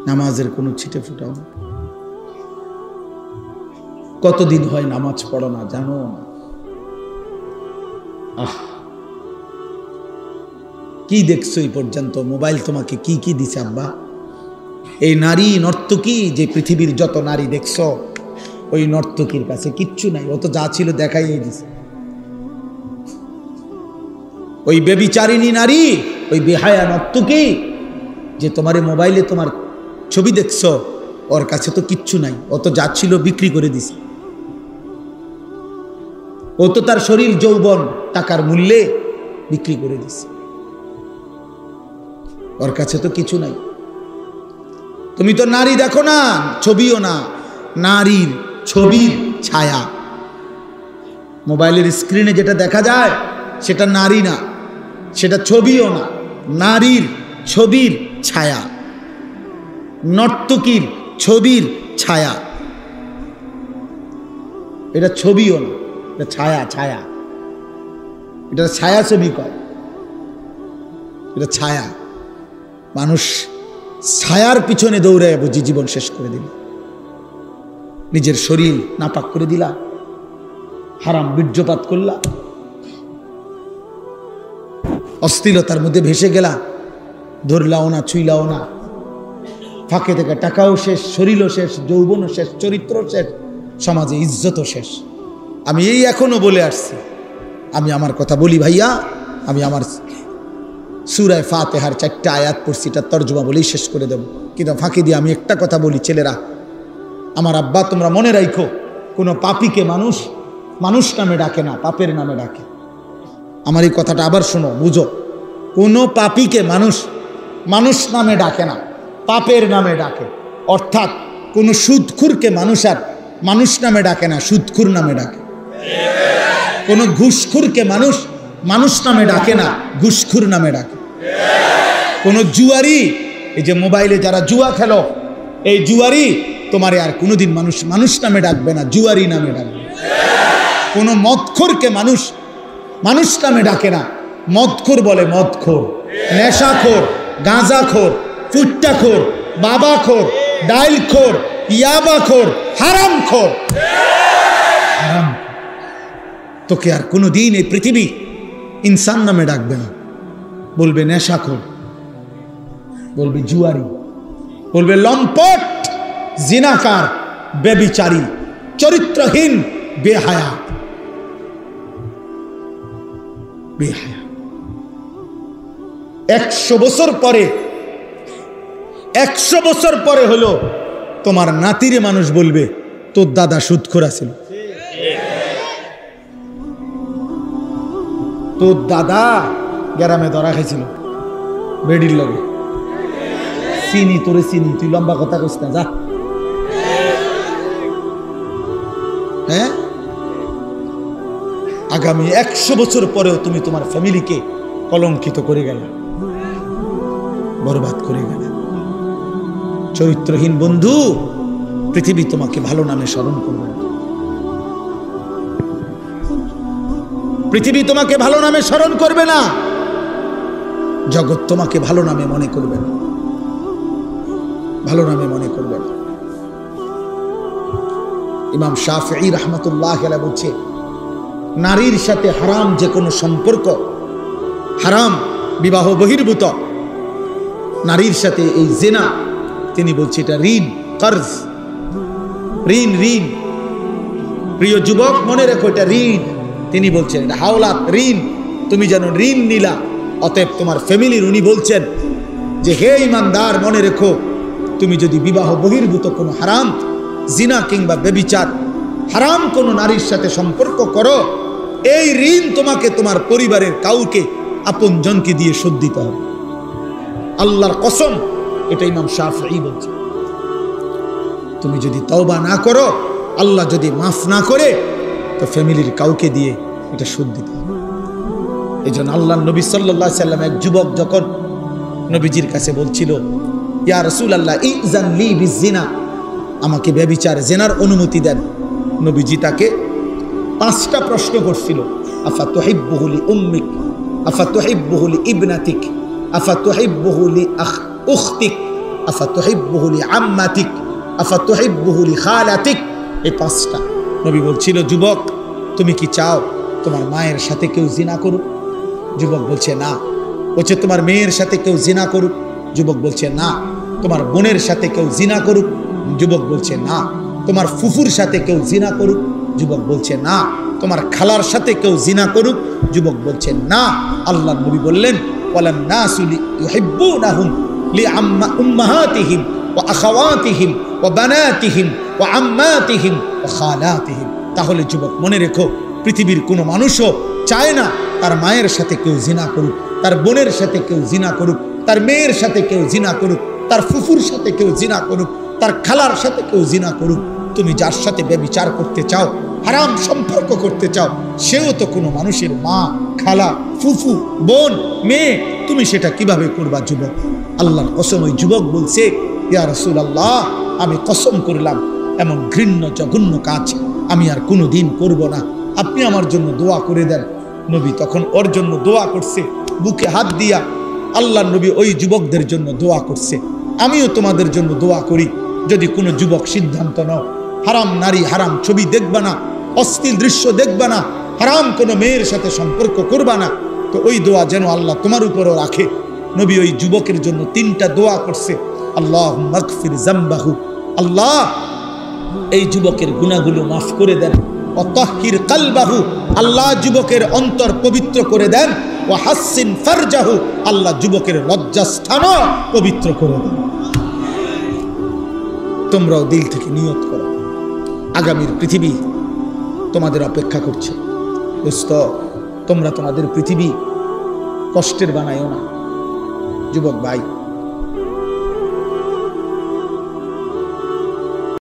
নামাজের কোনো ছিটে ফুটাও না। কতদিন হয় নামাজ পড়ো না জানো না? কি দেখছো এই পর্যন্ত? মোবাইল তোমাকে কি কি দিছে আব্বা? এই নারী নর্তকী, যে পৃথিবীর যত নারী দেখছো, ওই নর্তকীর কাছে কিচ্ছু নাই। ও তো যা ছিল দেখাই দিছে। ওই বেবিচারিণী নারী, ওই বেহায়া নর্তকী যে তোমার মোবাইলে তোমার ছবি দেখছো, ওর কাছে তো কিচ্ছু নাই। ও তো যা ছিল বিক্রি করে দিছে। ও তো তার শরীর যৌবন টাকার মূল্যে বিক্রি করে দিছে। ওর কাছে তো কিছু নাই। তুমি তো নারী দেখো না, ছবিও না, নারীর ছবির ছায়া। মোবাইলের স্ক্রিনে যেটা দেখা যায় সেটা নারী না, সেটা ছবিও না, নারীর ছবির ছায়া, নর্তকীর ছবির ছায়া। এটা ছবিও না, এটা ছায়া। ছায়া, এটা ছায়া ছবি কয়, এটা ছায়া। মানুষ ছায়ার পিছনে দৌড়ায় বুঝি জীবন শেষ করে দিল। নিজের শরীর নাপাক করে দিলা, হারাম বীর্যপাত করলা, অশ্লীলতার মধ্যে ভেসে গেলা, ধরলাও না, ছুইলাও না, ফাঁকে থেকে টাকাও শেষ, শরীরও শেষ, যৌবনও শেষ, চরিত্র শেষ, সমাজে ইজ্জতও শেষ। আমি এই এখনো বলে আসছি, আমি আমার কথা বলি ভাইয়া, আমি আমার সূরা ফাতিহার 4টা আয়াত পড়ছি, এটা তর্জমা বলেই শেষ করে দেব। কিন্তু ফাঁকি দিয়ে আমি একটা কথা বলি, ছেলেরা, আমার আব্বা, তোমরা মনে রাখো, কোনো পাপীকে মানুষ মানুষ নামে ডাকে না, পাপের নামে ডাকে। আমার এই কথাটা আবার শোনো, বুঝো। কোনো পাপীকে মানুষ মানুষ নামে ডাকে না, পাপের নামে ডাকে। অর্থাৎ কোনো সুদখুরকে মানুষ আর মানুষ নামে ডাকে না, সুদখুর নামে ডাকে। কোনো ঘুষখুরকে মানুষ মানুষ নামে ডাকে না, ঘুষখুর নামে ডাকে। কোনো জুয়ারি, এই যে মোবাইলে যারা জুয়া খেলো, এই জুয়ারি তোমারে আর কোনোদিন মানুষ মানুষ নামে ডাকবে না, জুয়ারি নামে ডাকবে। কোনো মদখোরকে মানুষ মানুষ নামে ডাকে না, মদখোর বলে মদখোর, নেশাখোর, গাঁজাখোর, ফুট্টাখোর, বাবাখোর, ডাইলখোর, ইয়াবাখোর, হারামখোর। হারাম তোকে আর কোনোদিন এই পৃথিবী ইনসান নামে ডাকবে না, বলবে নেশাখোর, বলবে জুয়ারি, বলবে লম্পট, জিনাকার, বেবিচারী, চরিত্রহীন, বেহায়া। বেহায়া। 100 বছর পরে, 100 বছর পরে হলো তোমার নাতিরে মানুষ বলবে তোর দাদা সুদখোর ছিল, তোর দাদা গ্রামে ধরা খাইছিল বেডির লগে, চিনি তোরে চিনি, তুই লম্বা কথা কইস না, যা। হ্যাঁ, আগামী 100 বছর পরেও তুমি তোমার ফ্যামিলিকে কলঙ্কিত করে গেলে, বরবাদ করে গেলে। চরিত্রহীন বন্ধু, পৃথিবী তোমাকে ভালো নামে স্মরণ করবে না। পৃথিবী তোমাকে ভালো নামে স্মরণ করবে না, জগৎ তোমাকে ভালো নামে মনে করবে না, ভালো নামে মনে করবে না। ইমাম শাফিঈ রাহমাতুল্লাহ আলাইহি বলছে, নারীর সাথে হারাম যে কোনো সম্পর্ক, হারাম বিবাহ বহির্ভূত নারীর সাথে এই জিনা, তিনি বলছে এটা ঋণ, কর্জ, ঋণ, ঋণ। প্রিয় যুবক, মনে রেখো এটা ঋণ। তিনি বলছেন এটা হাওলাত, ঋণ। তুমি যেন ঋণ নিলা, অতএব তোমার ফ্যামিলির উনি বলছেন যে হে ইমানদার, মনে রেখো, তুমি যদি বিবাহ বহির্ভূত কোনো হারাম, জিনা কিংবা ব্যভিচার, হারাম কোনো নারীর সাথে সম্পর্ক করো, এই ঋণ তোমাকে তোমার পরিবারের কাউকে আপনজনকে দিয়ে শোধ দিতে হবে। আল্লাহর কসম, এটা ইমাম শাফিঈ বলছে। তুমি যদি তওবা না করো, আল্লাহ যদি মাফ না করে, তো ফ্যামিলির কাউকে দিয়ে এটা শোধ দিতে হবে। এই জন্য আল্লাহ নবী সাল্লাল্লাহু আলাইহি সাল্লাম, এক যুবক যখন নবীজির কাছে বলছিল, ইয়া রাসূলুল্লাহ ইযান লি বিজিনা, আমাকে ব্যভিচার, জিনার অনুমতি দেন। নবীজি তাকে 5টা প্রশ্ন করছিল। আফা তুহিব্বুহু লি উম্মিক, আফা তুহিব্বুহু লি ইবনাতিক, আফা তুহিব্বুহু লি উখতিক, আফাতুহিব্বুহু লিআম্মাতিক আফাতুহিব্বুহু লিখালাতিক। এই পাঁচটা নবী বলছিল, যুবক তুমি কি চাও তোমার মায়ের সাথে কেউ জিনা করুক? যুবক বলছে না। বলছে তোমার মেয়ের সাথে কেউ জিনা করুক? যুবক বলছে না। তোমার বোনের সাথে কেউ জিনা করুক? যুবক বলছে না। তোমার ফুফুর সাথে কেউ জিনা করুক? যুবক বলছে না। তোমার খালার সাথে কেউ জিনা করুক? যুবক বলছে না। আল্লাহর নবী বললেন, ওয়ালান নাসু ইউহিব্বুনাহুম লিউম্মাহাতিহিম ওয়া আখাওয়াতিহিম ওয়া বানাতিহিম ওয়া আম্মাতিহিম ওয়া খালাতিহিম। তাহলে যুবক মনে রেখো, পৃথিবীর কোনো মানুষও চায় না তার মায়ের সাথে কেউ জিনা করুক, তার বোনের সাথে কেউ জিনা করুক, তার মেয়ের সাথে কেউ জিনা করুক, তার ফুফুর সাথে কেউ জিনা করুক, তার খালার সাথে কেউ জিনা করুক। তুমি যার সাথে ব্যভিচার করতে চাও, হারাম সম্পর্ক করতে চাও, সেও তো কোনো মানুষের মা, খালা, ফুফু, বোন, মেয়ে। তুমি সেটা কিভাবে করবা যুবক? আল্লাহর কসম, ওই যুবক বলছে, ইয়া রাসূলুল্লাহ, আমি কসম করলাম এমন ঘৃণ্য জঘন্য কাজ আমি আর কোনো দিন করব না, আপনি আমার জন্য দোয়া করে দেন। নবী তখন ওর জন্য দোয়া করছে, বুকে হাত দিয়া আল্লাহর নবী ওই যুবকদের জন্য দোয়া করছে। আমিও তোমাদের জন্য দোয়া করি, যদি কোনো যুবক সিদ্ধান্ত নাও হারাম নারী, হারাম ছবি দেখবা না, অশ্লীল দৃশ্য দেখবা না, হারাম কোনো মেয়ের সাথে সম্পর্ক করবা না, তো ওই দোয়া যেন আল্লাহ তোমার উপরও রাখে। নবী ওই যুবকের জন্য 3টা দোয়া করছে। আল্লাহুম্মা মাগফির যামবাহু, আল্লাহ এই যুবকের গুনাহগুলো মাফ করে দেন। ওয়া তাহহির কলবাহু, আল্লাহ যুবকের অন্তর পবিত্র করে দেন। ওয়া হাসসিন ফারজাহু, আল্লাহ যুবকের লজ্জাস্থানও পবিত্র করে দেন। তোমরাও দিল থেকে নিয়ত করো, আগামীর পৃথিবী তোমাদের অপেক্ষা করছে। দোস্ত, তোমরা তোমাদের পৃথিবী কষ্টের বানায়ও না। যুবক ভাই,